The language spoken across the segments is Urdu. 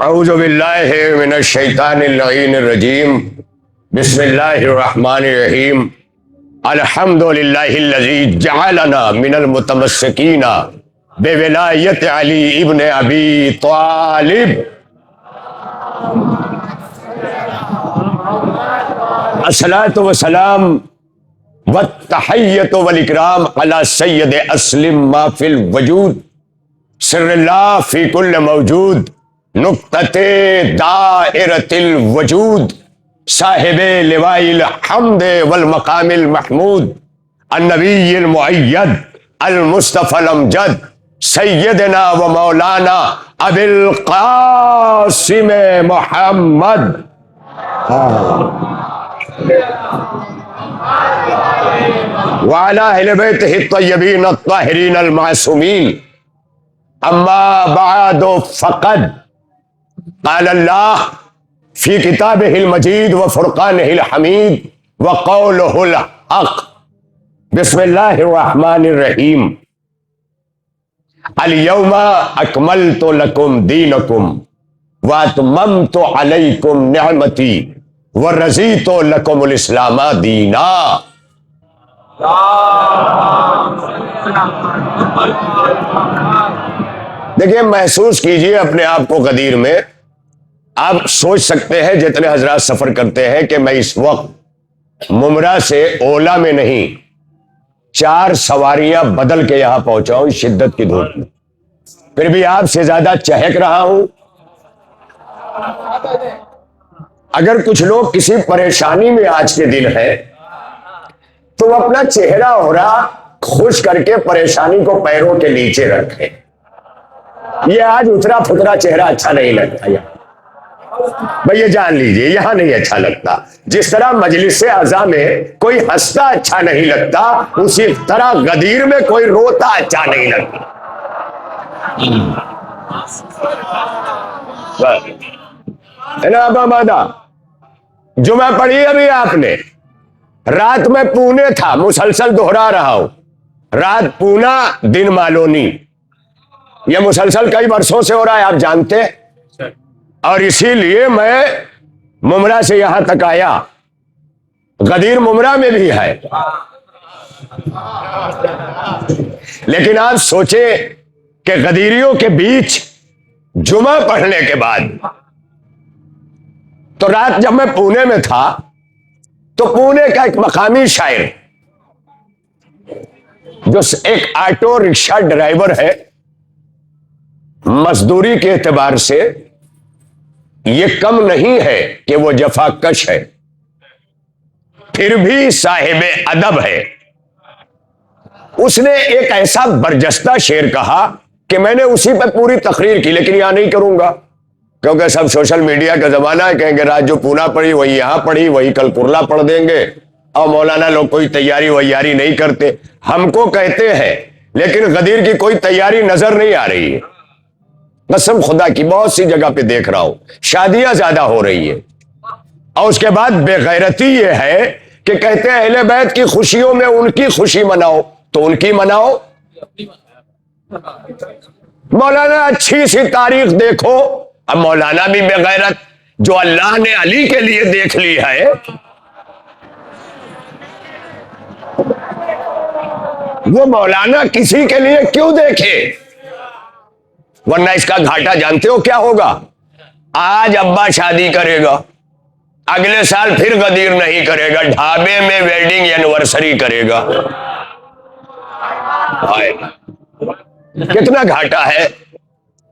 اعوذ باللہ من الشیطان اللعین الرجیم بسم اللہ الرحمن الرحیم الحمد للہ الذی جعلنا من المتمسکین بولایت علی ابن ابی طالب الصلاۃ والسلام والتحیۃ والاکرام علی سید اسلم ما فی الوجود سر اللہ فی کل موجود نقطۃ دائرۃ الوجود صاحب لواء الحمد والمقام المحمود النبی المؤید المصطفى الامجد سیدنا و مولانا ابی القاسم محمد وعلی اہل بیتہ الطیبین الطاہرین المعصومین اما بعد فقد قال اللہ فی کتابہ المجید و فرقانہ الحمید وقولہ الحق بسم اللہ الرحمن الرحیم الیوم اکملت لکم دینکم واتممت علیکم نعمتی ورضیت لکم الاسلام دینا۔ دیکھیں، محسوس کیجئے اپنے آپ کو غدیر میں۔ آپ سوچ سکتے ہیں جتنے حضرات سفر کرتے ہیں کہ میں اس وقت ممرہ سے اولا میں نہیں 4 سواریاں بدل کے یہاں پہنچا ہوں شدت کی دھوپ میں، پھر بھی آپ سے زیادہ چہک رہا ہوں۔ اگر کچھ لوگ کسی پریشانی میں آج کے دن ہے تو وہ اپنا چہرہ ہو رہا خوش کر کے پریشانی کو پیروں کے نیچے رکھے۔ یہ آج اترا پھترا چہرہ اچھا نہیں لگتا، بھئی یہ جان لیجئے یہاں نہیں اچھا لگتا۔ جس طرح مجلس اعضاء میں کوئی ہنستا اچھا نہیں لگتا، اسی طرح غدیر میں کوئی روتا اچھا نہیں لگتا۔ جناب آمادہ جمعہ پڑھی ابھی آپ نے؟ رات میں پونے تھا، مسلسل دہرا رہا ہوں، رات پونا دن مالونی، یہ مسلسل کئی برسوں سے ہو رہا ہے، آپ جانتے ہیں، اور اسی لیے میں ممرہ سے یہاں تک آیا۔ غدیر ممرہ میں بھی ہے، لیکن آپ سوچیں کہ غدیریوں کے بیچ جمعہ پڑھنے کے بعد، تو رات جب میں پونے میں تھا تو پونے کا ایک مقامی شاعر جو ایک آٹو رکشہ ڈرائیور ہے، مزدوری کے اعتبار سے یہ کم نہیں ہے کہ وہ جفا کش ہے، پھر بھی صاحب ادب ہے۔ اس نے ایک ایسا برجستہ شعر کہا کہ میں نے اسی پہ پوری تقریر کی، لیکن یہاں نہیں کروں گا کیونکہ سب سوشل میڈیا کا زمانہ ہے، کہیں گے رات جو پونا پڑھی وہی یہاں پڑھی، وہی کل کرلا پڑھ دیں گے، اور مولانا لوگ کوئی تیاری ویاری نہیں کرتے۔ ہم کو کہتے ہیں لیکن غدیر کی کوئی تیاری نظر نہیں آ رہی ہے، قسم خدا کی بہت سی جگہ پہ دیکھ رہا ہوں، شادیاں زیادہ ہو رہی ہے، اور اس کے بعد بے غیرتی یہ ہے کہ کہتے ہیں اہل بیت کی خوشیوں میں ان کی خوشی مناؤ، تو ان کی مناؤ۔ مولانا اچھی سی تاریخ دیکھو، اب مولانا بھی بے غیرت، جو اللہ نے علی کے لیے دیکھ لی ہے، وہ مولانا کسی کے لیے کیوں دیکھے؟ ورنہ اس کا گھاٹا جانتے ہو کیا ہوگا؟ آج ابا شادی کرے گا، اگلے سال پھر غدیر نہیں کرے گا، ڈھابے میں ویڈنگ اینیورسری کرے گا۔ کتنا گھاٹا ہے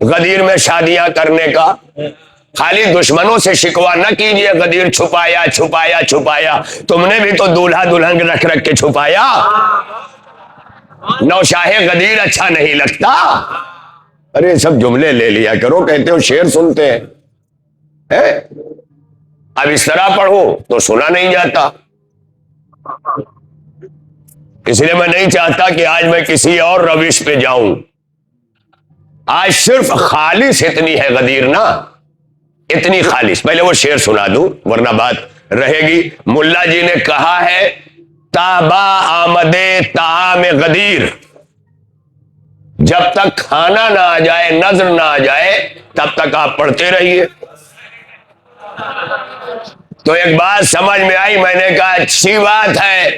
غدیر میں شادیاں کرنے کا۔ خالی دشمنوں سے شکوہ نہ کیجئے غدیر چھپایا چھپایا چھپایا، تم نے بھی تو دولہا دلہن رکھ رکھ کے چھپایا۔ نوشاہ غدیر اچھا نہیں لگتا۔ ارے سب جملے لے لیا کرو، کہتے ہو شعر سنتے ہیں، اب اس طرح پڑھو تو سنا نہیں جاتا۔ اس لیے میں نہیں چاہتا کہ آج میں کسی اور روش پہ جاؤں۔ آج صرف خالص اتنی ہے غدیر نا، اتنی خالص۔ پہلے وہ شعر سنا دوں ورنہ بات رہے گی۔ ملا جی نے کہا ہے تابا آمد طعام غدیر، جب تک کھانا نہ آ جائے، نظر نہ آ جائے، تب تک آپ پڑھتے رہیے۔ تو ایک بات سمجھ میں آئی، میں نے کہا اچھی بات ہے،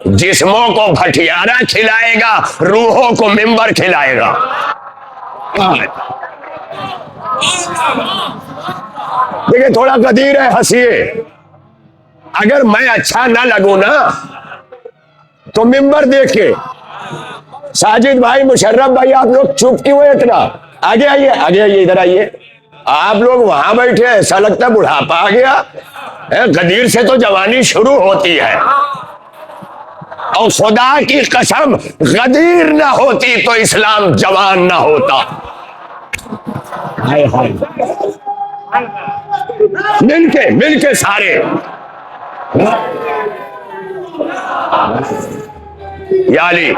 جسموں کو بھٹیارا کھلائے گا، روحوں کو ممبر کھلائے گا۔ دیکھیں تھوڑا قدیر ہے، ہنسیے۔ اگر میں اچھا نہ لگوں نا تو ممبر دیکھ کے، ساجد بھائی، مشرف بھائی، آپ لوگ چپ کیوں ہیں اتنا؟ آگے آئیے، آگے آئیے، ادھر آئیے۔ آپ لوگ وہاں بیٹھے، ایسا لگتا ہے بڑھاپا آ گیا۔ غدیر سے تو جوانی شروع ہوتی ہے، اور خدا کی قسم غدیر نہ ہوتی تو اسلام جوان نہ ہوتا۔ مل کے سارے یا علی،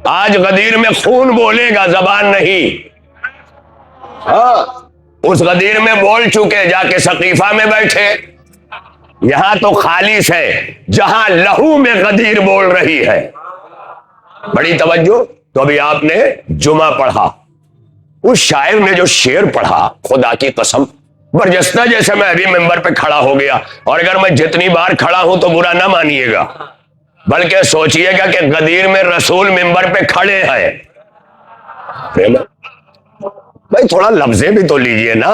آج غدیر میں خون بولے گا، زبان نہیں۔ ہاں، اس غدیر میں بول چکے، جا کے سقیفہ میں بیٹھے۔ یہاں تو خالص ہے، جہاں لہو میں غدیر بول رہی ہے۔ بڑی توجہ۔ تو ابھی آپ نے جمعہ پڑھا، اس شاعر نے جو شعر پڑھا، خدا کی قسم برجستہ جیسے میں ابھی ممبر پہ کھڑا ہو گیا، اور اگر میں جتنی بار کھڑا ہوں تو برا نہ مانیے گا، بلکہ سوچئے گا کہ غدیر میں رسول ممبر پہ کھڑے ہیں۔ بھائی تھوڑا لفظیں بھی تو لیجئے نا۔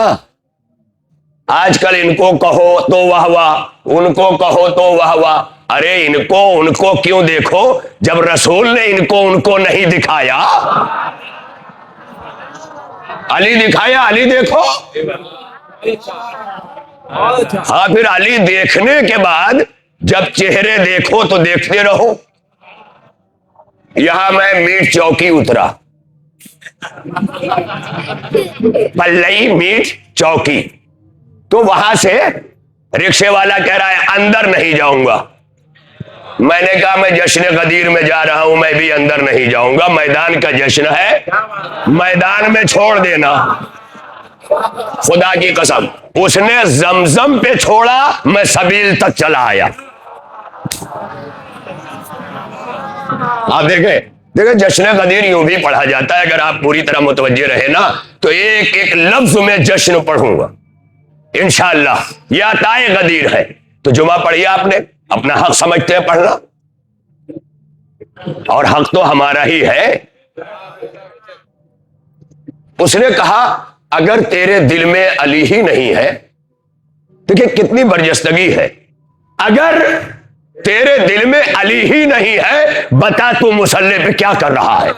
آج کل ان کو کہو تو واہ واہ، ان کو کہو تو واہ واہ۔ ارے ان کو کیوں دیکھو جب رسول نے ان کو نہیں دکھایا؟ علی دکھایا، علی دیکھو۔ ہاں، پھر علی دیکھنے کے بعد جب چہرے دیکھو تو دیکھتے رہو۔ یہاں میں میٹ چوکی اترا، پلئی میٹ چوکی، تو وہاں سے رکشے والا کہہ رہا ہے اندر نہیں جاؤں گا۔ میں نے کہا میں جشن غدیر میں جا رہا ہوں، میں بھی اندر نہیں جاؤں گا، میدان کا جشن ہے، میدان میں چھوڑ دینا۔ خدا کی قسم اس نے زمزم پہ چھوڑا، میں سبیل تک چلا آیا۔ آپ دیکھیں جشن غدیر یوں بھی پڑھا جاتا ہے، اگر آپ پوری طرح متوجہ رہے نا تو ایک ایک لفظ میں جشن پڑھوں گا انشاءاللہ۔ یہ عطائے غدیر ہے۔ تو جمعہ پڑھیے آپ نے، اپنا حق سمجھتے ہیں پڑھنا، اور حق تو ہمارا ہی ہے۔ اس نے کہا اگر تیرے دل میں علی ہی نہیں ہے، دیکھیں کتنی برجستگی ہے، اگر تیرے دل میں علی ہی نہیں ہے، بتا تو مصلی پہ کیا کر رہا ہے؟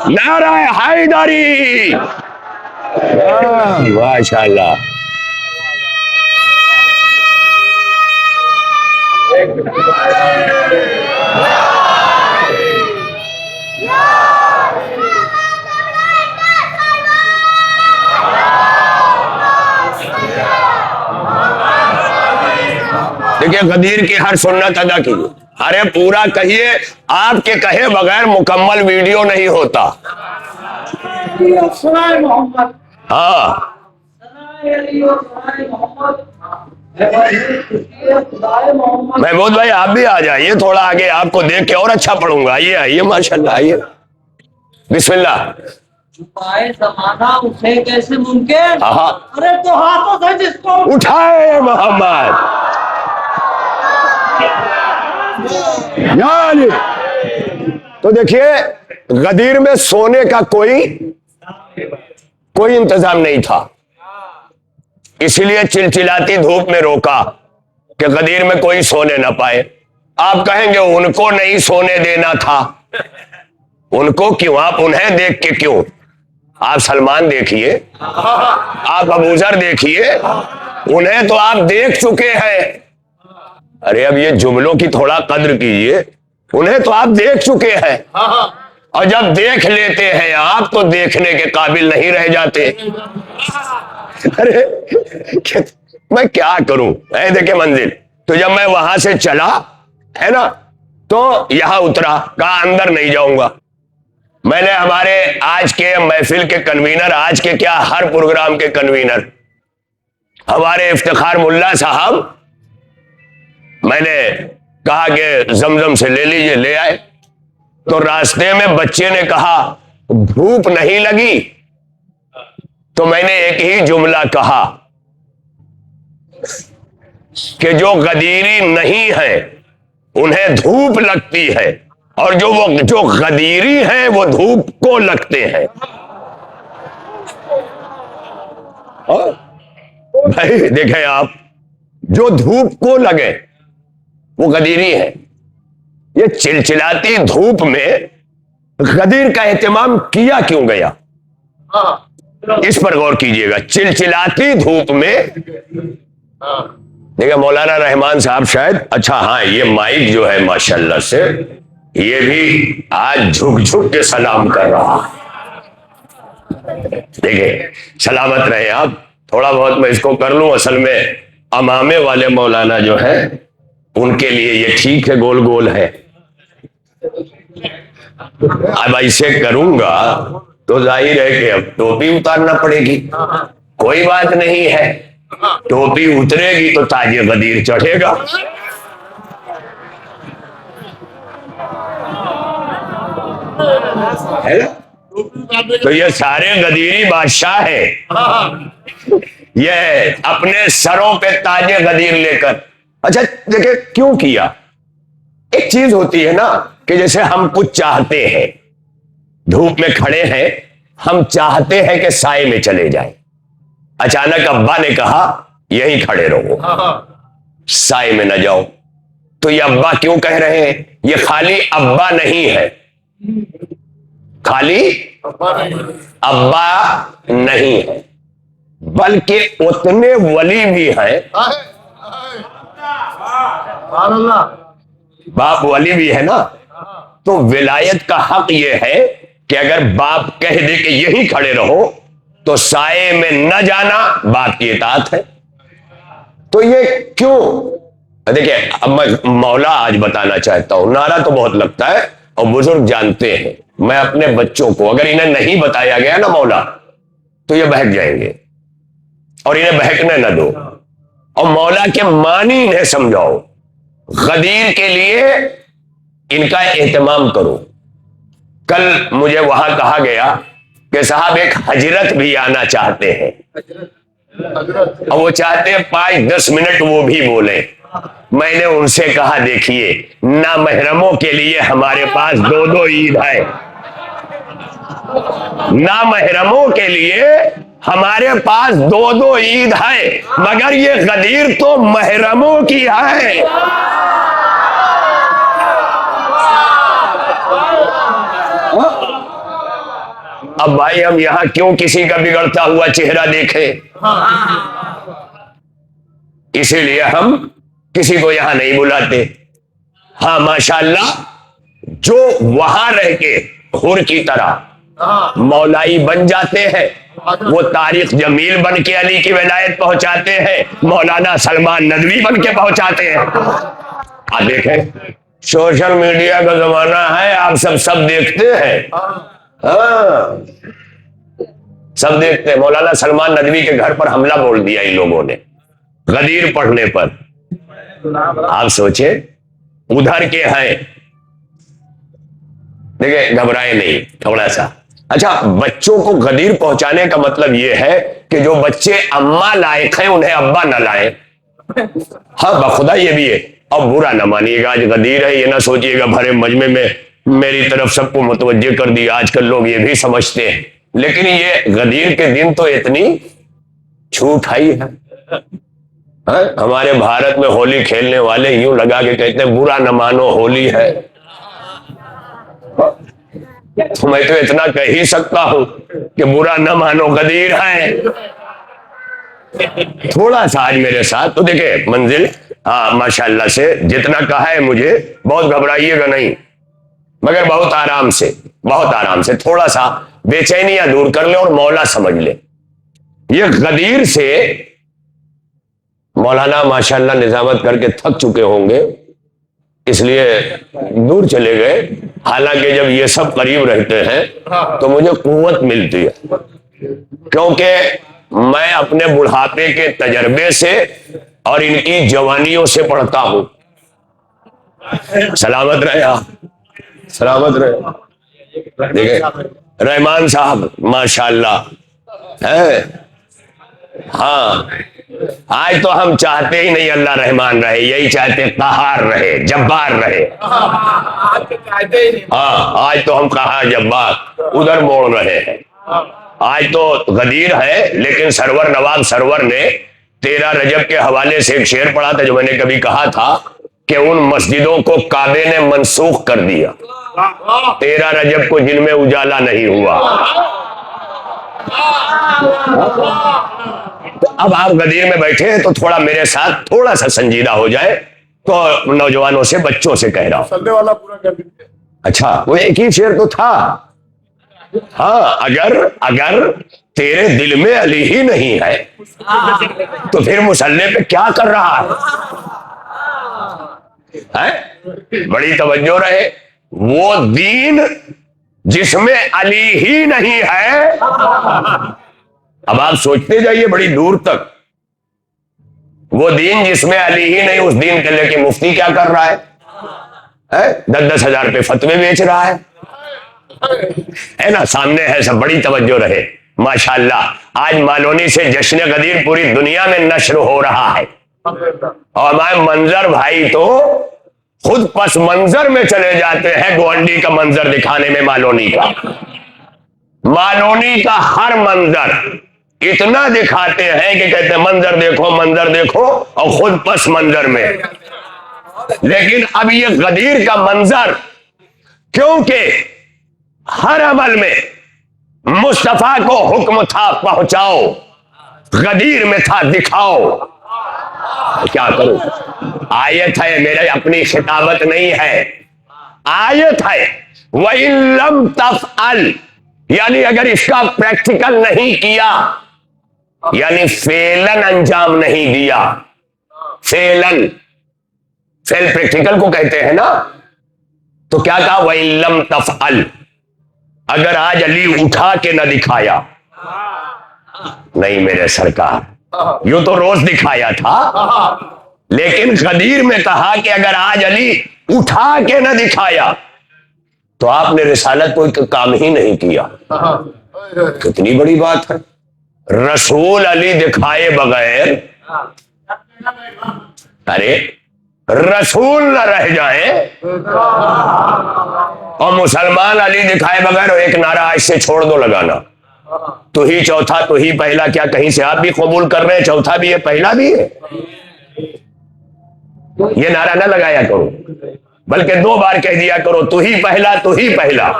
نعرہ حیدری، ماشاء اللہ۔ دیکھیے غدیر کی ہر سنت ادا کیجیے۔ ارے پورا کہیے، آپ کے کہے بغیر مکمل ویڈیو نہیں ہوتا۔ ہاں محمود بھائی آپ بھی آ جائیے تھوڑا آگے، آپ کو دیکھ کے اور اچھا پڑھوں گا۔ آئیے آئیے، ماشاءاللہ آئیے، بسم اللہ۔ زمانہ اٹھے کیسے ممکن؟ ارے تو ہاتھوں سے جس کو اٹھائے محمد یا علی۔ تو دیکھیے غدیر میں سونے کا کوئی انتظام نہیں تھا، اسی لیے چلچلاتی دھوپ میں روکا کہ غدیر میں کوئی سونے نہ پائے۔ آپ کہیں گے ان کو نہیں سونے دینا تھا، ان کو کیوں؟ آپ انہیں دیکھ کے کیوں؟ آپ سلمان دیکھیے، آپ ابوذر دیکھیے، انہیں تو آپ دیکھ چکے ہیں۔ ارے اب یہ جملوں کی تھوڑا قدر کیجئے، انہیں تو آپ دیکھ چکے ہیں، اور جب دیکھ لیتے ہیں آپ تو دیکھنے کے قابل نہیں رہ جاتے۔ ارے میں کیا کروں؟ اے دیکھیں منزل، تو جب میں وہاں سے چلا ہے نا تو یہاں اترا، کہا اندر نہیں جاؤں گا۔ میں نے ہمارے آج کے محفل کے کنوینر، آج کے کیا ہر پروگرام کے کنوینر، ہمارے افتخار ملا صاحب، میں نے کہا کہ زمزم سے لے لیجئے، لے آئے۔ تو راستے میں بچے نے کہا بھوک نہیں لگی؟ تو میں نے ایک ہی جملہ کہا کہ جو غدیری نہیں ہے انہیں دھوپ لگتی ہے، اور جو غدیری ہیں وہ دھوپ کو لگتے ہیں۔ بھائی دیکھیں آپ، جو دھوپ کو لگے وہ غدیری ہے۔ یہ چلچلاتی دھوپ میں غدیر کا اہتمام کیا کیوں گیا؟ اس پر غور کیجئے گا۔ چلچلاتی دھوپ میں دیکھیں مولانا رحمان صاحب شاید، اچھا ہاں یہ مائک جو ہے ماشاءاللہ سے یہ بھی آج جھک جھک کے سلام کر رہا ہے۔ دیکھیں سلامت رہے آپ، تھوڑا بہت میں اس کو کر لوں، اصل میں امامے والے مولانا جو ہے ان کے لیے یہ ٹھیک ہے، گول گول ہے۔ اب ایسے کروں گا تو ظاہر ہے کہ اب ٹوپی اتارنا پڑے گی۔ کوئی بات نہیں ہے، ٹوپی اترے گی تو تاج غدیر چڑھے گا۔ تو یہ سارے غدیری بادشاہ ہیں، یہ اپنے سروں پہ تاج غدیر لے کر۔ اچھا دیکھیں کیوں کیا؟ ایک چیز ہوتی ہے نا کہ جیسے ہم کچھ چاہتے ہیں، دھوپ میں کھڑے ہیں، ہم چاہتے ہیں کہ سائے میں چلے جائیں، اچانک ابا نے کہا یہیں کھڑے رہو، سائے میں نہ جاؤ۔ تو یہ ابا کیوں کہہ رہے ہیں؟ یہ خالی ابا نہیں ہے، خالی ابا نہیں ہے، بلکہ اتنے ولی بھی ہیں، باپ ولی بھی ہے نا۔ تو ولایت کا حق یہ ہے کہ اگر باپ کہہ دے کہ یہیں کھڑے رہو تو سائے میں نہ جانا باپ کی اطاعت ہے۔ تو یہ کیوں؟ دیکھیں اب میں مولا آج بتانا چاہتا ہوں، نعرہ تو بہت لگتا ہے اور بزرگ جانتے ہیں، میں اپنے بچوں کو اگر انہیں نہیں بتایا گیا نا مولا تو یہ بہک جائیں گے، اور انہیں بہکنے نہ دو، اور مولا کے معنی انہیں سمجھاؤ۔ غدیر کے لیے ان کا اہتمام کرو۔ کل مجھے وہاں کہا گیا کہ صاحب ایک حضرت بھی آنا چاہتے ہیں، اور وہ چاہتے ہیں 5-10 منٹ وہ بھی بولیں۔ میں نے ان سے کہا دیکھیے نامحرموں کے لیے ہمارے پاس 2 عید ہے، نامحرموں کے لیے ہمارے پاس 2 عید ہے، مگر یہ غدیر تو محرموں کی ہے۔ اب بھائی ہم یہاں کیوں کسی کا بگڑتا ہوا چہرہ دیکھیں؟ اسی لیے ہم کسی کو یہاں نہیں بلاتے۔ ہاں ماشاءاللہ جو وہاں رہ کے حور کی طرح مولائی بن جاتے ہیں، وہ طارق جمیل بن کے علی کی ولایت پہنچاتے ہیں، مولانا سلمان ندوی بن کے پہنچاتے ہیں۔ آپ دیکھیں سوشل میڈیا کا زمانہ ہے، آپ سب دیکھتے ہیں، ہاں سب دیکھتے ہیں۔ مولانا سلمان ندوی کے گھر پر حملہ بول دیا ان لوگوں نے غدیر پڑھنے پر۔ آپ سوچیں ادھر کے ہیں، دیکھیں گھبرائے نہیں تھوڑا سا۔ اچھا بچوں کو غدیر پہنچانے کا مطلب یہ ہے کہ جو بچے اماں لائق ہیں انہیں ابا نہ لائیں۔ ہاں بخدا یہ بھی ہے، اب برا نہ مانیے گا، آج غدیر ہے یہ نہ سوچیے گا بھرے مجمع میں میری طرف سب کو متوجہ کر دیا۔ آج کل لوگ یہ بھی سمجھتے ہیں، لیکن یہ غدیر کے دن تو اتنی چھوٹ آئی ہے۔ ہمارے بھارت میں ہولی کھیلنے والے یوں لگا کے کہتے ہیں برا نہ مانو ہولی ہے۔ تو میں تو اتنا کہہ ہی سکتا ہوں کہ برا نہ مانو غدیر ہے۔ تھوڑا سا آج میرے ساتھ تو دیکھیں منزل ماشاءاللہ سے جتنا کہا ہے مجھے، بہت گھبرائیے گا نہیں، مگر بہت آرام سے، بہت آرام سے تھوڑا سا بے چینیاں دور کر لیں اور مولا سمجھ لیں۔ یہ غدیر سے مولانا ماشاءاللہ نظامت کر کے تھک چکے ہوں گے، اس لیے دور چلے گئے، حالانکہ جب یہ سب قریب رہتے ہیں تو مجھے قوت ملتی ہے، کیونکہ میں اپنے بڑھاپے کے تجربے سے اور ان کی جوانیوں سے پڑھتا ہوں۔ سلامت رہے آپ، سلامت رہے. دیکھیں رحمان صاحب ماشاءاللہ ہے. ہاں آج تو ہم چاہتے ہی نہیں اللہ رحمان رہے، یہی چاہتے قہار رہے، جبار رہے. ہاں آج تو ہم قہار جبار ادھر موڑ رہے ہیں. آج تو غدیر ہے، لیکن سرور نواب سرور نے 13 رجب کے حوالے سے ایک شعر پڑھا تھا جو میں نے کبھی کہا تھا کہ ان مسجدوں کو کعبے نے منسوخ کر دیا 13 رجب کو جن میں اجالا نہیں ہوا. تو اب آپ غدیر میں بیٹھے ہیں تو تھوڑا میرے ساتھ تھوڑا سا سنجیدہ ہو جائے. تو نوجوانوں سے بچوں سے کہہ رہا ہوں. اچھا وہ ایک ہی شعر تو تھا. ہاں اگر تیرے دل میں علی ہی نہیں ہے تو پھر مصلی پہ کیا کر رہا ہے؟ بڑی توجہ رہے. وہ دین جس میں علی ہی نہیں ہے، اب آپ سوچتے جائیے بڑی دور تک. وہ دین جس میں علی ہی نہیں، اس دین کے لے کے مفتی کیا کر رہا ہے؟ 10-10 ہزار پہ فتوے بیچ رہا ہے نا. سامنے ہے سب، بڑی توجہ رہے. ماشاءاللہ آج مالونی سے جشن غدیر پوری دنیا میں نشر ہو رہا ہے، اور ہمارے منظر بھائی تو خود پس منظر میں چلے جاتے ہیں گوانڈی کا منظر دکھانے میں. مالونی کا ہر منظر اتنا دکھاتے ہیں کہ کہتے ہیں منظر دیکھو منظر دیکھو، اور خود پس منظر میں. لیکن اب یہ غدیر کا منظر، کیونکہ ہر عمل میں مصطفیٰ کو حکم تھا پہنچاؤ، غدیر میں تھا دکھاؤ. کیا کروں؟ آیت ہے، میرے اپنی خطابت نہیں ہے، آیت ہے. وَإِن لَمْ تَفْعَلْ، یعنی اگر اس کا پریکٹیکل نہیں کیا، یعنی فعلاً انجام نہیں دیا. فعل پریکٹیکل کو کہتے ہیں نا. تو کیا کہا؟ وَإِن لَمْ تَفْعَلْ، اگر آج علی اٹھا کے نہ دکھایا. نہیں میرے سرکار، یوں تو روز دکھایا تھا، لیکن غدیر میں کہا کہ اگر آج علی اٹھا کے نہ دکھایا تو آپ نے رسالت کوئی کام ہی نہیں کیا. کتنی بڑی بات ہے. رسول علی دکھائے بغیر، ارے رسول نہ رہ جائیں، اور مسلمان علی دکھائے بغیر. ایک نعرہ آج سے چھوڑ دو لگانا، تو ہی چوتھا تو ہی پہلا. کیا کہیں سے آپ بھی قبول کر رہے ہیں چوتھا بھی ہے پہلا بھی ہے؟ یہ نعرہ نہ لگایا کرو، بلکہ 2 بار کہہ دیا کرو تو ہی پہلا تو ہی پہلا.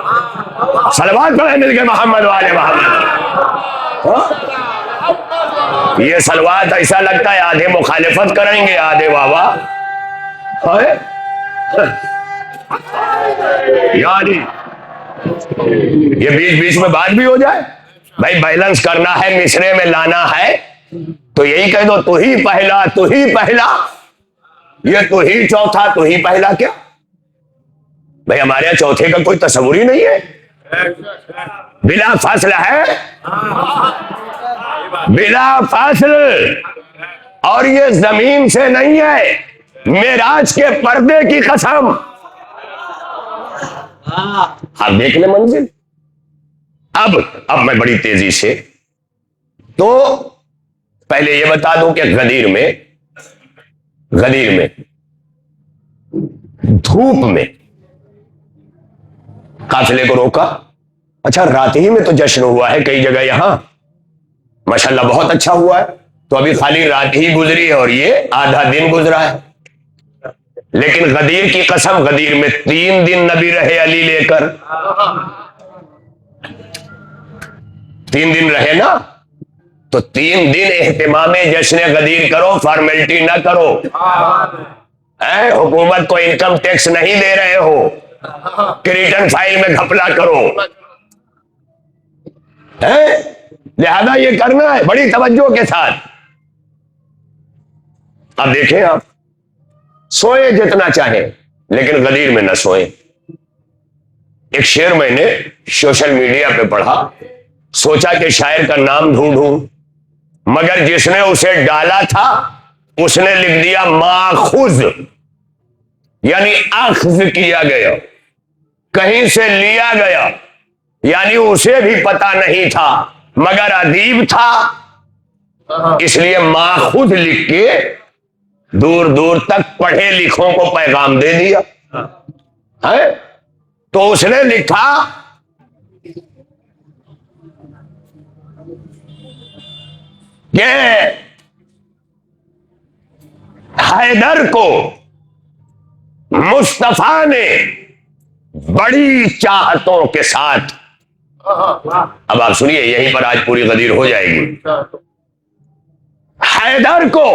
صلوات پڑھیں مل کے محمد والے محمد. یہ صلوات ایسا لگتا ہے آدھے مخالفت کریں گے آدھے واہ یعنی یہ بیچ بیچ میں بات بھی ہو جائے. بھائی بیلنس کرنا ہے، مصرے میں لانا ہے، تو یہی کہہ دو تو ہی پہلا تو ہی پہلا. یہ تو ہی چوتھا تو ہی پہلا کیا بھائی؟ ہمارے یہاں چوتھے کا کوئی تصور ہی نہیں ہے. بلا فاصل ہے، بلا فاصل. اور یہ زمین سے نہیں ہے، معراج کے پردے کی قسم. آپ دیکھ لیں منزل. اب میں بڑی تیزی سے تو پہلے یہ بتا دوں کہ غدیر میں دھوپ میں قافلے کو روکا. اچھا رات ہی میں تو جشن ہوا ہے کئی جگہ یہاں ماشاءاللہ بہت اچھا ہوا ہے. تو ابھی خالی رات ہی گزری ہے اور یہ آدھا دن گزرا ہے. لیکن غدیر کی قسم، غدیر میں 3 دن نبی رہے علی لے کر. 3 دن رہے نا، تو 3 دن اہتمام جشن غدیر کرو، فارمیلٹی نہ کرو. حکومت کو انکم ٹیکس نہیں دے رہے ہو کہ ریٹرن فائل میں گھپلا کرو. لہذا یہ کرنا ہے بڑی توجہ کے ساتھ. اب دیکھیں، آپ سوئے جتنا چاہیں لیکن غدیر میں نہ سوئیں. ایک شعر میں نے سوشل میڈیا پہ پڑھا، سوچا کہ شاعر کا نام ڈھونڈوں، مگر جس نے اسے ڈالا تھا اس نے لکھ دیا ماخوذ. یعنی اخذ کیا گیا، کہیں سے لیا گیا، یعنی اسے بھی پتا نہیں تھا مگر ادیب تھا، اس لیے ماخوذ لکھ کے دور دور تک پڑھے لکھوں کو پیغام دے دیا ہے۔ تو اس نے لکھا کہ حیدر کو مصطفیٰ نے بڑی چاہتوں کے ساتھ، اب آپ سنیے یہیں پر آج پوری غدیر ہو جائے گی، حیدر کو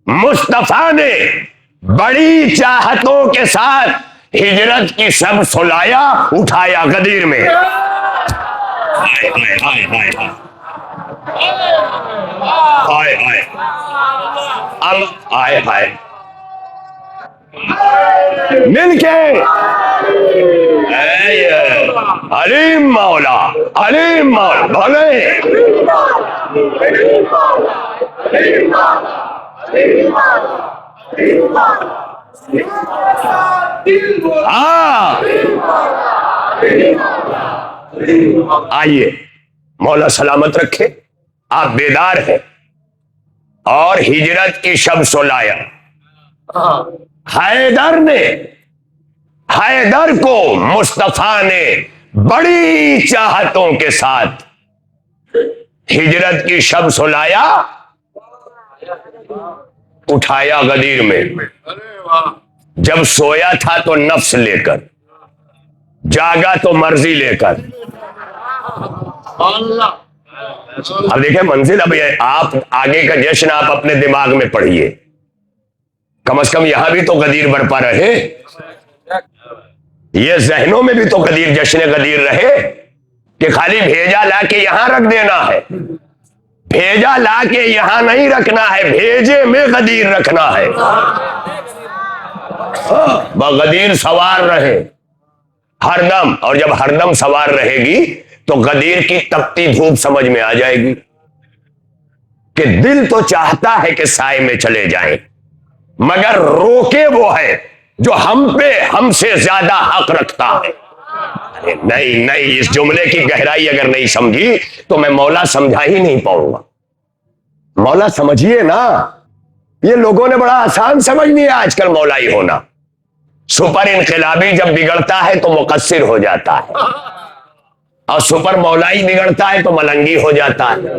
مصطفیٰ نے بڑی چاہتوں کے ساتھ ہجرت کی سب سلایا اٹھایا غدیر میں۔ ہائے ہائے ہائے ہائے ہائے ہائے ہائے ہائے مل کے علیم مولا، علیم مولا بھلے آئیے مولا سلامت رکھے، آپ بیدار ہیں اور ہجرت کی شب سلایا۔ حیدر کو مصطفیٰ نے بڑی چاہتوں کے ساتھ ہجرت کی شب سلایا اٹھایا غدیر میں۔ جب سویا تھا تو نفس لے کر، جاگا تو مرضی لے کر۔ اب دیکھیں منزل، اب آپ آگے کا جشن آپ اپنے دماغ میں پڑھیے، کم از کم یہاں بھی تو غدیر برپا رہے، یہ ذہنوں میں بھی تو غدیر جشن غدیر رہے کہ خالی بھیجا لا کے یہاں رکھ دینا ہے، بھیجا لا کے یہاں نہیں رکھنا ہے، بھیجے میں غدیر رکھنا ہے۔ غدیر سوار رہے ہر دم، اور جب ہر دم سوار رہے گی تو غدیر کی تپتی دھوپ سمجھ میں آ جائے گی کہ دل تو چاہتا ہے کہ سائے میں چلے جائیں، مگر روکے وہ ہے جو ہم سے زیادہ حق رکھتا ہے۔ نہیں اس جملے کی گہرائی اگر نہیں سمجھی تو میں مولا سمجھا ہی نہیں پاؤں گا۔ مولا سمجھیے نا، یہ لوگوں نے بڑا آسان سمجھ لیا آج کل مولائی ہونا۔ سپر انقلابی جب بگڑتا ہے تو مقصر ہو جاتا ہے، اور سپر مولائی بگڑتا ہے تو ملنگی ہو جاتا ہے،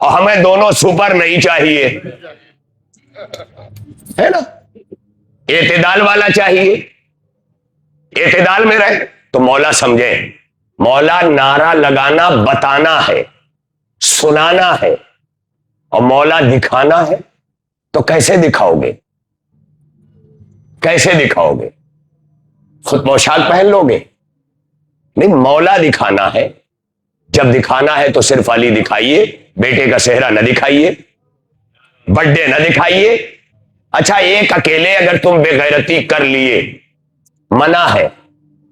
اور ہمیں دونوں سپر نہیں چاہیے، ہے نا، اعتدال والا چاہیے، اعتدال میں رہے۔ تو مولا سمجھیں، مولا نعرہ لگانا بتانا ہے، سنانا ہے، اور مولا دکھانا ہے۔ تو کیسے دکھاؤ گے؟ کیسے دکھاؤ گے؟ خود پوشاک پہن لو گے؟ نہیں، مولا دکھانا ہے۔ جب دکھانا ہے تو صرف علی دکھائیے، بیٹے کا صحرا نہ دکھائیے، برتھ ڈے نہ دکھائیے۔ اچھا ایک اکیلے اگر تم بے غیرتی کر لیے، منع ہے،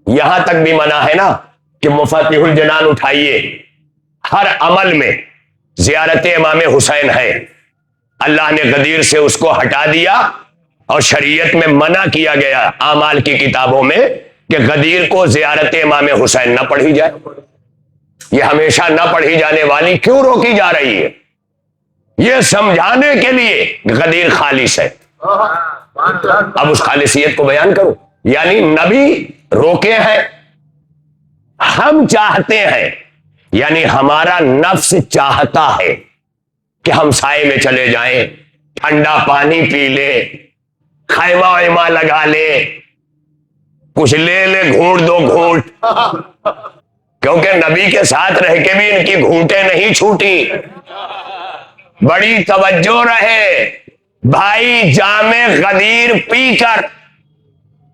یہاں تک بھی منع ہے نا کہ مفاتیح الجنان اٹھائیے، ہر عمل میں زیارت امام حسین ہے، اللہ نے غدیر سے اس کو ہٹا دیا، اور شریعت میں منع کیا گیا اعمال کی کتابوں میں کہ غدیر کو زیارت امام حسین نہ پڑھی جائے۔ یہ ہمیشہ نہ پڑھی جانے والی کیوں روکی جا رہی ہے؟ یہ سمجھانے کے لیے غدیر خالص ہے۔ اب اس خالصیت کو بیان کرو، یعنی نبی روکے ہیں، ہم چاہتے ہیں، یعنی ہمارا نفس چاہتا ہے کہ ہم سائے میں چلے جائیں، ٹھنڈا پانی پی لے، خیمہ ویمہ لگا لے، کچھ لے لے گھونٹ دو گھونٹ، کیونکہ نبی کے ساتھ رہ کے بھی ان کی گھونٹیں نہیں چھوٹی۔ بڑی توجہ رہے بھائی، جام غدیر پی کر۔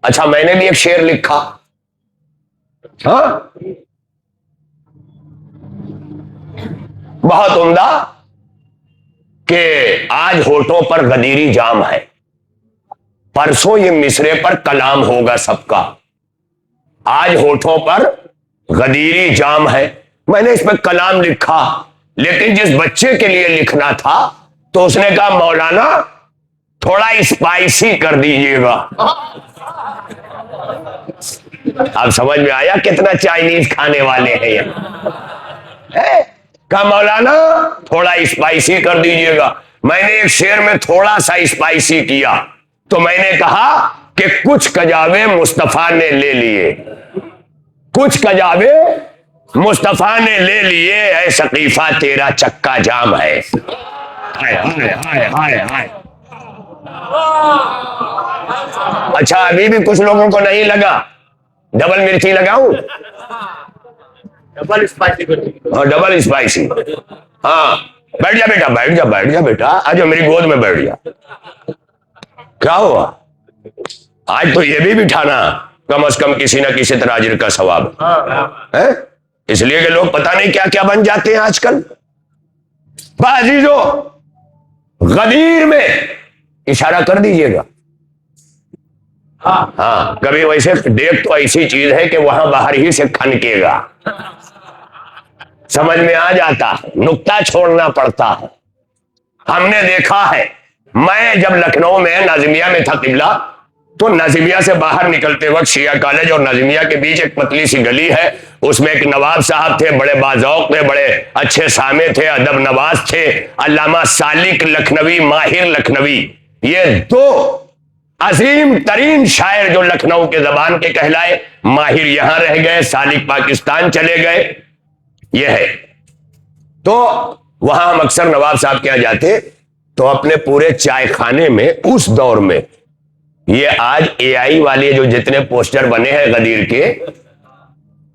اچھا میں نے بھی ایک شعر لکھا، بہت عمدہ، کہ آج ہونٹوں پر غدیری جام ہے، پرسوں یہ مصرے پر کلام ہوگا سب کا۔ آج ہونٹوں پر غدیری جام ہے، میں نے اس پہ کلام لکھا، لیکن جس بچے کے لیے لکھنا تھا تو اس نے کہا مولانا تھوڑا اسپائسی کر دیجئے گا. اب سمجھ میں آیا کتنا چائنیز کھانے والے ہیں یہ. کہا مولانا تھوڑا اسپائسی کر دیجئے گا. میں نے ایک شعر میں تھوڑا سا اسپائسی کیا تو میں نے کہا کہ کچھ کجاوے مصطفیٰ نے لے لیے, کچھ کجاوے مصطفیٰ نے لے لیے, اے سقیفہ تیرا چکا جام ہے. ہائے ہائے ہائے ہائے ہائے. اچھا ابھی بھی کچھ لوگوں کو نہیں لگا, ڈبل مرچی لگاؤں؟ Double spicy. ہاں ڈبل اسپائسی. ہاں بیٹھ جا بیٹا, بیٹھ جا بیٹھ جا بیٹا, آج میری گود میں بیٹھ جا. کیا ہوا آج تو یہ بھی بٹھانا کم از کم کسی نہ کسی طرح اجر کا ثواب ہے. اس لیے کہ لوگ پتہ نہیں کیا کیا بن جاتے ہیں آج کل. عزیزو غدیر میں اشارہ کر دیجئے گا. ہاں کبھی ویسے دیکھ تو ایسی چیز ہے کہ وہاں باہر ہی سے کھنکے گا, سمجھ میں آ جاتا, نکتہ چھوڑنا پڑتا ہے. ہم نے دیکھا ہے, میں جب لکھنؤ میں نازمیہ میں تھا قبلہ, تو نازمیہ سے باہر نکلتے وقت شیعہ کالج اور نازمیہ کے بیچ ایک پتلی سی گلی ہے, اس میں ایک نواب صاحب تھے, بڑے باذوق تھے, بڑے اچھے سامع تھے, ادب نواز تھے, علامہ سالک لکھنوی, ماہر لکھنوی, یہ دو عظیم ترین شاعر جو لکھنؤ کے زبان کے کہلائے. ماہر یہاں رہ گئے, سالک پاکستان چلے گئے. یہ ہے تو وہاں ہم اکثر نواب صاحب کے یہاں جاتے تو اپنے پورے چائے خانے میں اس دور میں, یہ آج اے آئی والے جو جتنے پوسٹر بنے ہیں غدیر کے,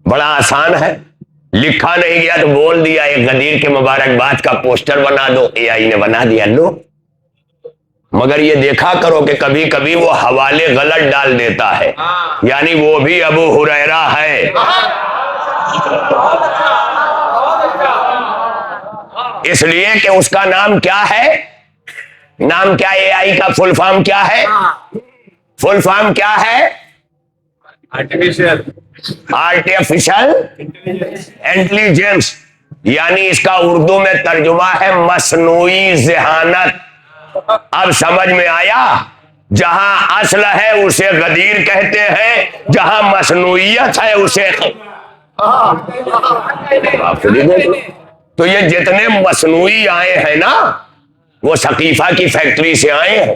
بڑا آسان ہے, لکھا نہیں گیا تو بول دیا ایک غدیر کے مبارکباد کا پوسٹر بنا دو, اے آئی نے بنا دیا, لو. مگر یہ دیکھا کرو کہ کبھی کبھی وہ حوالے غلط ڈال دیتا ہے, یعنی وہ بھی ابو ہریرہ ہے. اس لیے کہ اس کا نام کیا ہے, نام کیا, اے آئی کا فل فارم کیا ہے, فل فارم کیا ہے, آرٹیفیشل انٹیلیجنس, یعنی اس کا اردو میں ترجمہ ہے مصنوعی ذہانت. اب سمجھ میں آیا, جہاں اصل ہے اسے غدیر کہتے ہیں, جہاں مصنوعیت ہے اسے. تو یہ جتنے مصنوعی آئے ہیں نا وہ سقیفہ کی فیکٹری سے آئے ہیں,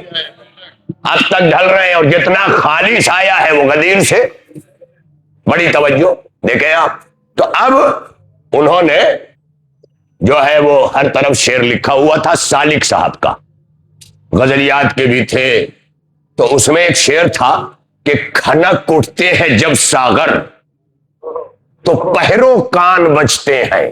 اب تک ڈھل رہے ہیں, اور جتنا خالص آیا ہے وہ غدیر سے. بڑی توجہ دیکھیں آپ. تو اب انہوں نے جو ہے وہ ہر طرف شعر لکھا ہوا تھا سالک صاحب کا, غزلیات کے بھی تھے. تو اس میں ایک شعر تھا کہ کھنک اٹھتے ہیں جب ساغر تو پہرو کان بجتے ہیں.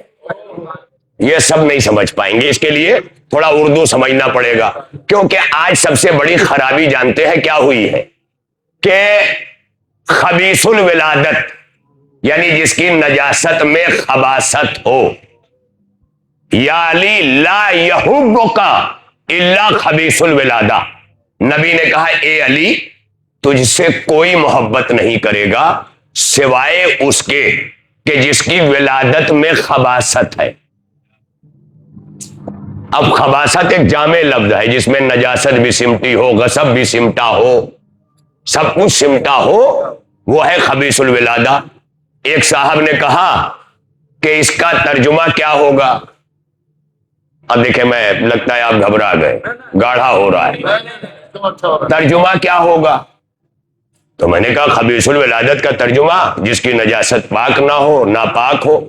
یہ سب نہیں سمجھ پائیں گے, اس کے لیے تھوڑا اردو سمجھنا پڑے گا, کیونکہ آج سب سے بڑی خرابی جانتے ہیں کیا ہوئی ہے کہ خبیث الولادت, یعنی جس کی نجاست میں خباثت ہو, یا علی لا یحبک الا خبیث الولادہ. نبی نے کہا اے علی تجھ سے کوئی محبت نہیں کرے گا سوائے اس کے کہ جس کی ولادت میں خباثت ہے. اب خباثت ایک جامع لفظ ہے جس میں نجاست بھی سمٹی ہو, غصب بھی سمٹا ہو, سب کچھ سمٹا ہو, وہ ہے خبیث الولادہ. ایک صاحب نے کہا کہ اس کا ترجمہ کیا ہوگا. اب دیکھیں میں لگتا ہے آپ گھبرا گئے, گاڑھا ہو رہا ہے, ترجمہ کیا ہوگا. تو میں نے کہا خبیث الولادت کا ترجمہ جس کی نجاست پاک نہ ہو, ناپاک ہو.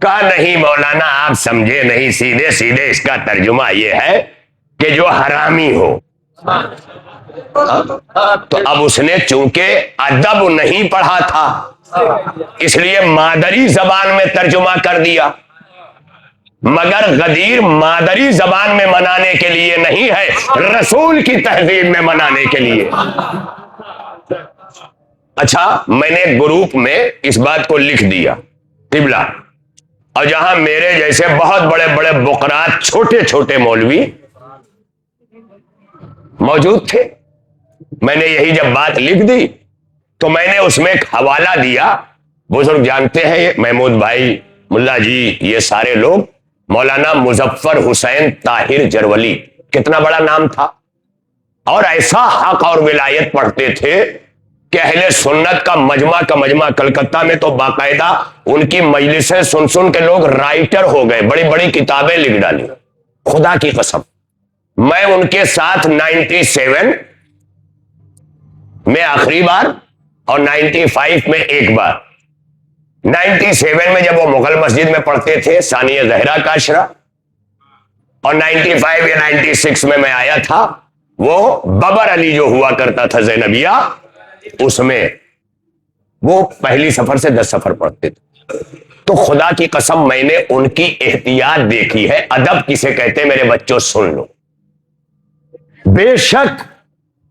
کہا نہیں مولانا آپ سمجھے نہیں, سیدھے سیدھے اس کا ترجمہ یہ ہے کہ جو حرامی ہو. تو اب اس نے چونکہ ادب نہیں پڑھا تھا اس لیے مادری زبان میں ترجمہ کر دیا, مگر غدیر مادری زبان میں منانے کے لیے نہیں ہے, رسول کی تہذیب میں منانے کے لیے. اچھا میں نے گروپ میں اس بات کو لکھ دیا قبلہ, اور جہاں میرے جیسے بہت بڑے بڑے بقرات چھوٹے چھوٹے مولوی موجود تھے, میں نے یہی جب بات لکھ دی تو میں نے اس میں ایک حوالہ دیا. بزرگ جانتے ہیں محمود بھائی, ملا جی, یہ سارے لوگ, مولانا مظفر حسین طاہر جرولی, کتنا بڑا نام تھا, اور ایسا حق اور ولایت پڑھتے تھے کہ اہل سنت کا مجمع کلکتہ میں تو باقاعدہ ان کی مجلسیں سن سن کے لوگ رائٹر ہو گئے، بڑی بڑی کتابیں لکھ ڈالی. خدا کی قسم میں ان کے ساتھ 97 میں آخری بار اور 95 میں ایک بار، 97 میں جب وہ مغل مسجد میں پڑھتے تھے ثانیہ زہرا کا اشرا، اور 95 یا 96 میں آیا تھا وہ ببر علی جو ہوا کرتا تھا زینبیہ، اس میں وہ پہلی سفر سے 10 سفر پڑھتے تھے. تو خدا کی قسم میں نے ان کی احتیاط دیکھی ہے. ادب کسے کہتے میرے بچوں سن لو. بے شک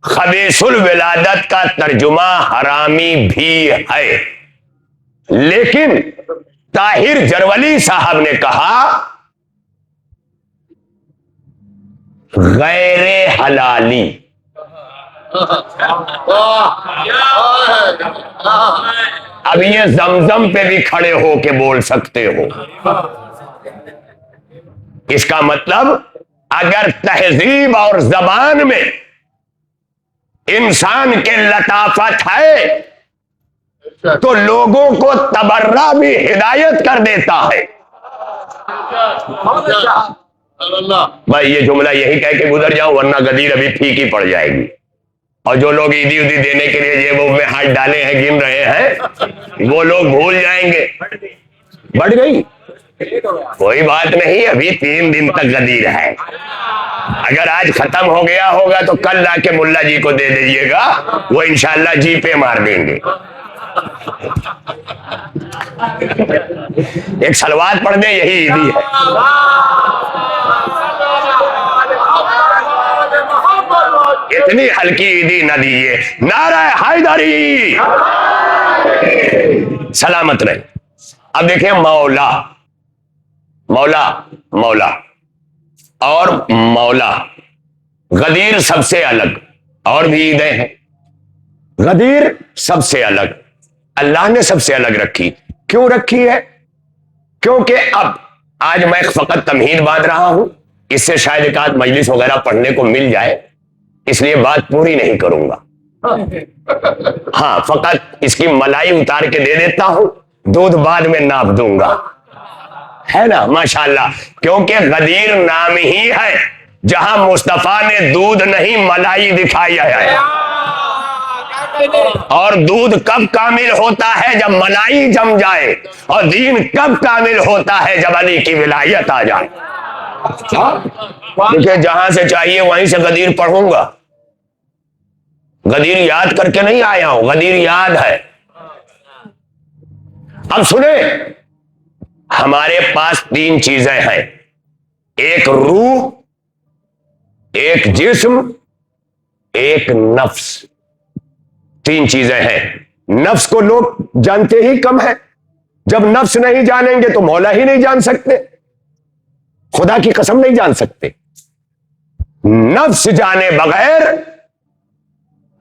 خبیث الولادت کا ترجمہ حرامی بھی ہے، لیکن طاہر جرولی صاحب نے کہا غیر حلالی. اب یہ زمزم پہ بھی کھڑے ہو کے بول سکتے ہو. اس کا مطلب اگر تہذیب اور زبان میں انسان کے لطافت ہے تو لوگوں کو تبرہ بھی ہدایت کر دیتا ہے. بھائی یہ جملہ یہی کہہ کے گزر جاؤں ورنہ غدیر ابھی پھیکی پڑ جائے گی. اور جو لوگ عیدی ودی دینے کے لیے جیبوں میں ہاتھ ڈالے ہیں گن رہے ہیں وہ لوگ بھول جائیں گے. بڑھ گئی کوئی بات نہیں، ابھی 3 دن تک غدیر ہے. اگر آج ختم ہو گیا ہوگا تو کل لا کے ملا جی کو دے دیجیے گا، وہ انشاءاللہ جی پہ مار دیں گے. ایک سلوات پڑھ دیں یہی عیدی ہے. اتنی ہلکی عیدی نہ دیجیے. نعرہ حیدری سلامت رہے. اب دیکھیں مولا اور مولا غدیر سب سے الگ، اور بھی عیدیں ہیں. غدیر سب سے الگ اللہ نے سب سے الگ رکھی. کیوں رکھی ہے؟ کیونکہ اب آج میں فقط تمہید باندھ رہا ہوں، اس سے شاید ایک آدھ مجلس وغیرہ پڑھنے کو مل جائے، اس لیے بات پوری نہیں کروں گا. ہاں فقط اس کی ملائی اتار کے دے دیتا ہوں، دودھ بعد میں ناپ دوں گا، ہے نا ماشاءاللہ. کیونکہ غدیر نام ہی ہے جہاں مصطفیٰ نے دودھ نہیں ملائی دکھائی ہے. اور دودھ کب کامل ہوتا ہے؟ جب ملائی جم جائے. اور دین کب کامل ہوتا ہے؟ جب علی کی ولایت آ جائے. کیونکہ جہاں سے چاہیے وہیں سے غدیر پڑھوں گا. غدیر یاد کر کے نہیں آیا ہوں، غدیر یاد ہے. اب سنیں، ہمارے پاس 3 چیزیں ہیں، ایک روح، ایک جسم، ایک نفس. 3 چیزیں ہیں. نفس کو لوگ جانتے ہی کم ہے. جب نفس نہیں جانیں گے تو مولا ہی نہیں جان سکتے. خدا کی قسم نہیں جان سکتے. نفس جانے بغیر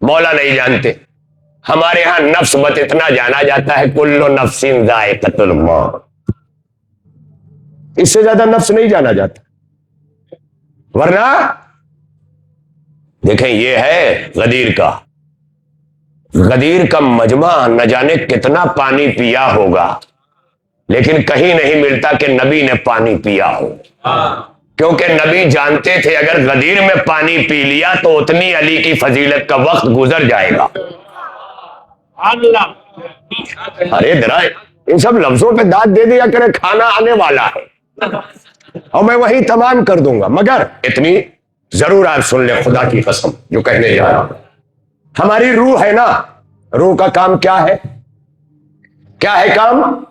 مولا نہیں جانتے. ہمارے ہاں نفس بت اتنا جانا جاتا ہے کل نفس ذائقۃ الموت، اس سے زیادہ نفس نہیں جانا جاتا. ورنہ دیکھیں یہ ہے غدیر کا مجمع. نہ جانے کتنا پانی پیا ہوگا، لیکن کہیں نہیں ملتا کہ نبی نے پانی پیا ہو. کیونکہ نبی جانتے تھے اگر غدیر میں پانی پی لیا تو اتنی علی کی فضیلت کا وقت گزر جائے گا. ارے ذرا ان سب لفظوں پہ داد دے دیا کرے، کھانا آنے والا ہے اور میں وہی تمام کر دوں گا. مگر اتنی ضرور آپ سن لیں خدا کی قسم جو کہنے جا رہا ہوں. ہماری روح ہے نا، روح کا کام کیا ہے؟ کیا ہے کام؟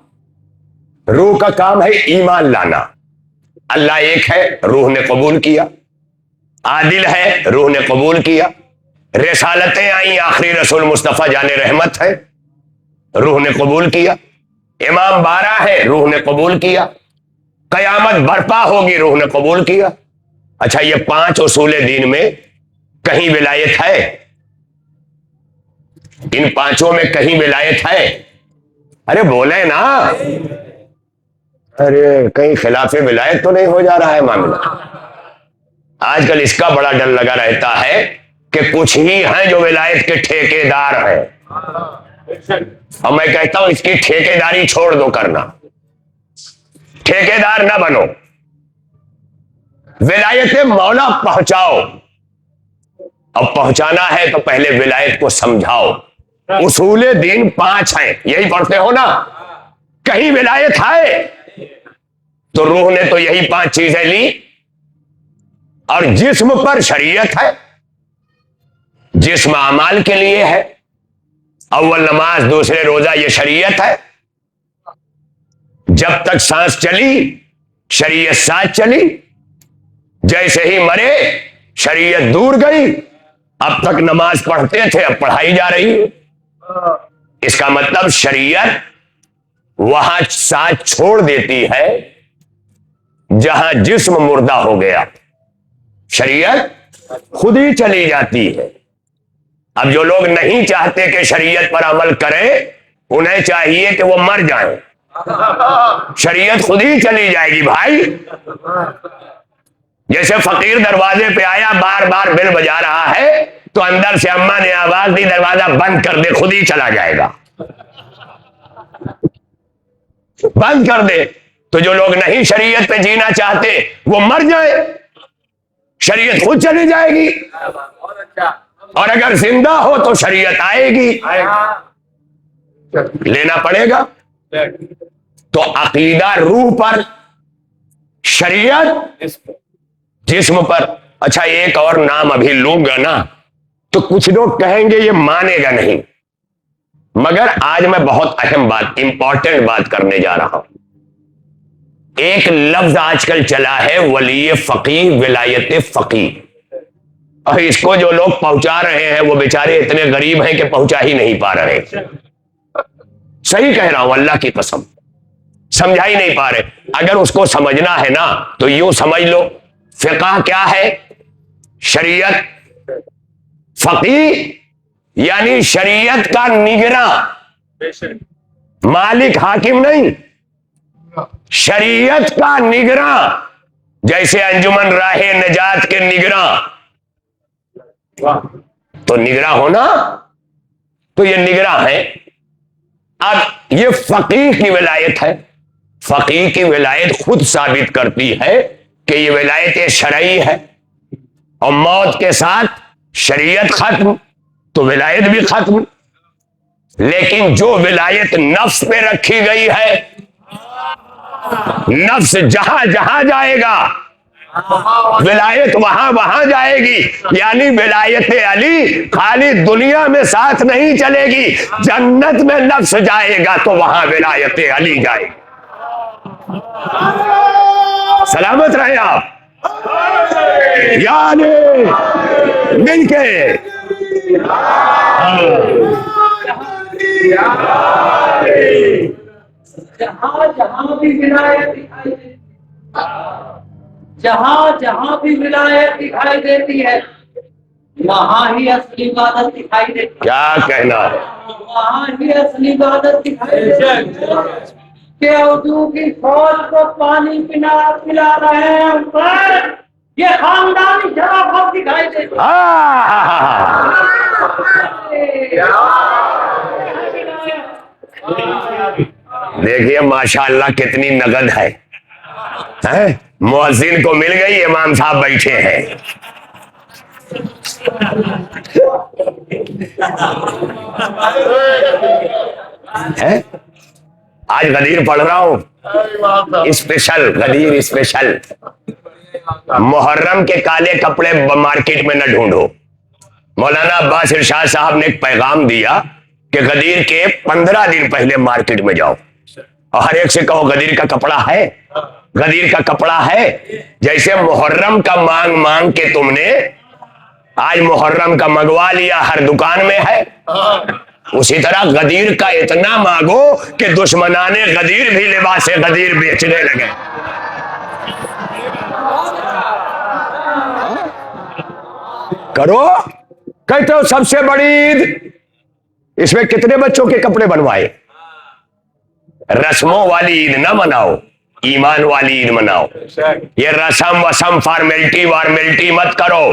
روح کا کام ہے ایمان لانا. اللہ ایک ہے، روح نے قبول کیا. عادل ہے، روح نے قبول کیا. رسالتیں آئیں، آخری رسول مصطفیٰ جان رحمت ہے، روح نے قبول کیا. امام 12 ہے، روح نے قبول کیا. قیامت برپا ہوگی، روح نے قبول کیا. اچھا یہ 5 اصول دین میں کہیں ولایت ہے؟ ان 5 میں کہیں ولایت ہے؟ ارے بولے نا. ارے کہیں خلاف ولایت تو نہیں ہو جا رہا ہے معاملہ؟ آج کل اس کا بڑا ڈر لگا رہتا ہے کہ کچھ ہی ہیں جو ولایت کے ٹھیکیدار ہیں، اور میں کہتا ہوں اس کی ٹھیکیداری چھوڑ دو کرنا، ٹھیکیدار نہ بنو، ولایت مولا پہنچاؤ، اب پہنچانا ہے تو پہلے ولایت کو سمجھاؤ۔ اصول دین 5 ہیں، یہی پڑھتے ہو نا، کہیں ولایت ہے تو روح نے تو یہی 5 چیزیں لی، اور جسم پر شریعت ہے، جسم اعمال کے لیے ہے، اول نماز دوسرے روزہ یہ شریعت ہے، جب تک سانس چلی شریعت ساتھ چلی، جیسے ہی مرے شریعت دور گئی، اب تک نماز پڑھتے تھے اب پڑھائی جا رہی ہے۔ اس کا مطلب شریعت وہاں ساتھ چھوڑ دیتی ہے جہاں جسم مردہ ہو گیا، شریعت خود ہی چلی جاتی ہے۔ اب جو لوگ نہیں چاہتے کہ شریعت پر عمل کریں انہیں چاہیے کہ وہ مر جائیں، شریعت خود ہی چلی جائے گی بھائی۔ جیسے فقیر دروازے پہ آیا بار بار بل بجا رہا ہے تو اندر سے اماں نے آواز دی دروازہ بند کر دے، خود ہی چلا جائے گا، بند کر دے۔ تو جو لوگ نہیں شریعت پہ جینا چاہتے وہ مر جائے، شریعت خود چلی جائے گی، اور اگر زندہ ہو تو شریعت آئے گی، لینا پڑے گا۔ تو عقیدہ روح پر، شریعت جسم پر۔ اچھا ایک اور نام ابھی لوں گا نا تو کچھ لوگ کہیں گے یہ مانے گا نہیں، مگر آج میں بہت اہم بات، امپورٹنٹ بات کرنے جا رہا ہوں۔ ایک لفظ آج کل چلا ہے ولی فقیہ، ولایت فقیہ، اور اس کو جو لوگ پہنچا رہے ہیں وہ بیچارے اتنے غریب ہیں کہ پہنچا ہی نہیں پا رہے۔ صحیح کہہ رہا ہوں اللہ کی قسم، سمجھا ہی نہیں پا رہے۔ اگر اس کو سمجھنا ہے نا تو یوں سمجھ لو، فقہ کیا ہے؟ شریعت، فقیہ یعنی شریعت کا نگراں، مالک حاکم نہیں، شریعت کا نگراں، جیسے انجمن راہ نجات کے نگراں، تو نگراں ہونا تو یہ نگراں ہے۔ اب یہ فقیہ کی ولایت ہے، فقیہ کی ولایت خود ثابت کرتی ہے کہ یہ ولایت شرعی ہے، اور موت کے ساتھ شریعت ختم تو ولایت بھی ختم۔ لیکن جو ولایت نفس پہ رکھی گئی ہے، نفس جہاں جہاں جائے گا ولایت وہاں وہاں جائے گی، یعنی ولایت علی خالی دنیا میں ساتھ نہیں چلے گی، جنت میں نفس جائے گا تو وہاں ولایت علی جائے گی۔ سلامت رہے آپ، یعنی مل کے جہاں جہاں بھی ولایت دکھائی دیتی، جہاں جہاں بھی ولایت دکھائی دیتی ہے وہاں ہی اصلی عبادت دکھائی دیتی ہے۔ کیا کہنا ہے؟ وہاں ہی اصلی عبادت دکھائی دیتی ہے کہ اردو کی فوج کو پانی پلا رہے ہیں اوپر، یہ خاندانی شرافت دکھائی دیتی ہے۔ دیکھیے ماشاءاللہ کتنی نگد ہے، مؤذن کو مل گئی، امام صاحب بیٹھے ہیں۔ آج غدیر پڑھ رہا ہوں، اسپیشل غدیر، اسپیشل۔ محرم کے کالے کپڑے مارکیٹ میں نہ ڈھونڈو۔ مولانا عباس ارشاد صاحب نے ایک پیغام دیا کہ غدیر کے 15 دن پہلے مارکیٹ میں جاؤ اور ہر ایک سے کہو غدیر کا کپڑا ہے، غدیر کا کپڑا ہے۔ جیسے محرم کا مانگ مانگ کے تم نے آج محرم کا منگوا لیا، ہر دکان میں ہے، اسی طرح غدیر کا اتنا مانگو کہ دشمنان غدیر بھی لباس غدیر بیچنے لگے۔ کرو، کہتے ہو سب سے بڑی عید، اس میں کتنے بچوں کے کپڑے بنوائے؟ رسموں والی عید نہ مناؤ، ایمان والی عید مناؤ۔ یہ رسم وسم فارمیلٹی وارمیلٹی مت کرو،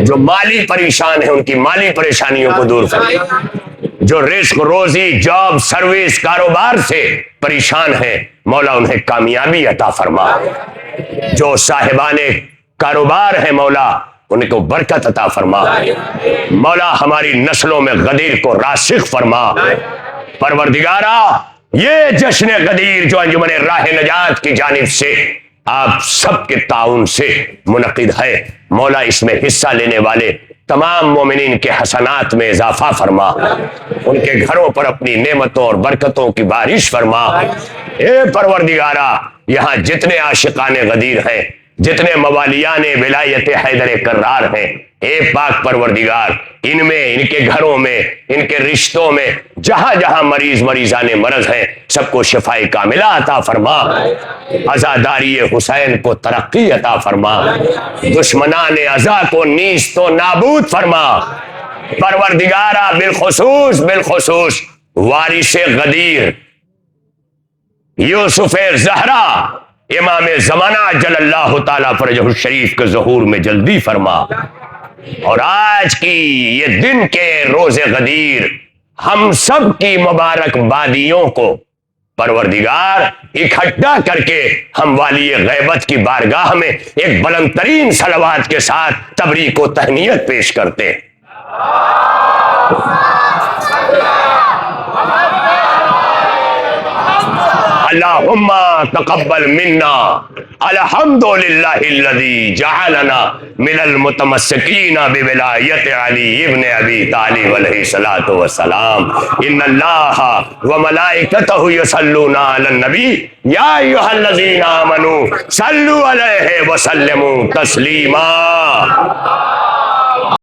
جو مالی پریشان ہیں ان کی مالی پریشانیوں کو دور فرما، جو رزق روزی جاب سروس کاروبار سے پریشان ہیں مولا انہیں کامیابی عطا فرما، جو صاحبان کاروبار ہیں مولا ان کو برکت عطا فرما، مولا ہماری نسلوں میں غدیر کو راسخ فرما، پروردگارا یہ جشن غدیر جو انجمن راہ نجات کی جانب سے آپ سب کے تعاون سے منعقد ہے مولا اس میں حصہ لینے والے تمام مومنین کے حسنات میں اضافہ فرما، ان کے گھروں پر اپنی نعمتوں اور برکتوں کی بارش فرما۔ اے پروردگارا یہاں جتنے عاشقان غدیر ہیں، جتنے موالیان ولایت حیدر کرار ہیں، اے پاک پروردگار ان میں، ان کے گھروں میں، ان کے رشتوں میں جہاں جہاں مریضان مرض ہیں سب کو شفاء کاملہ عطا فرما، عزاداری حسین کو ترقی عطا فرما، دشمنان عزا کو نیست و نابود فرما، پروردگارا بالخصوص وارث غدیر یوسف زہرا امام زمانہ جل اللہ تعالیٰ فرجہ الشریف کے ظہور میں جلدی فرما، اور آج کی یہ دن کے روز غدیر ہم سب کی مبارک بادیوں کو پروردگار اکٹھا کر کے ہم والی غیبت کی بارگاہ میں ایک بلند ترین صلوات کے ساتھ تبریک و تہنیت پیش کرتے ہیں۔ اللہم تقبل منا الحمدللہ الذی جعلنا من المتمسکین بولایت علی ابن ابی طالب علیہ الصلوۃ والسلام، ان اللہ وملائکتہ یصلون علی النبی یا ایھا الذین آمنوا صلوا علیہ وسلموا تسلیما۔